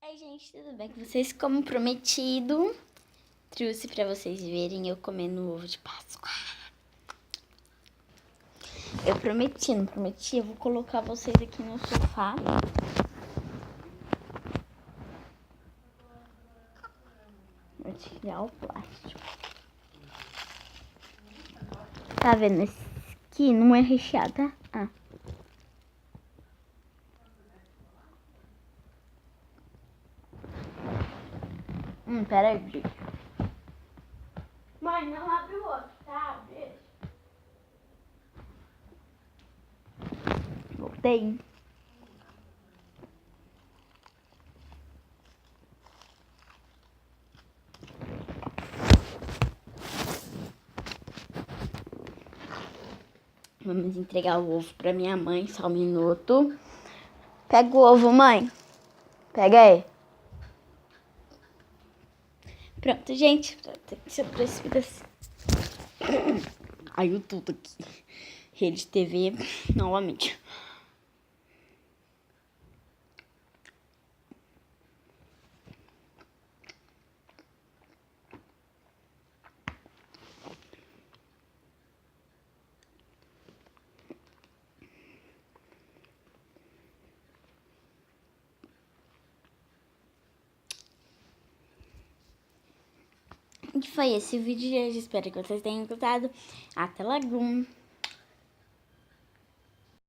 Oi, gente, tudo bem com vocês? Como prometido, trouxe pra vocês verem eu comendo ovo de Páscoa. Eu prometi, não prometi? Eu vou colocar vocês aqui no sofá. Vou tirar o plástico. Tá vendo? Esse aqui não é recheado, tá? Ah. Pera aí, gente. Mãe, não abre o outro, tá? Deixa. Voltei. Vamos entregar o ovo pra minha mãe, só um minuto. Pega o ovo, mãe. Pega aí. Pronto, gente. Tem que ser precipitação. Aí o tudo aqui. Rede TV, novamente. E foi esse o vídeo de hoje. Espero que vocês tenham gostado. Até logo!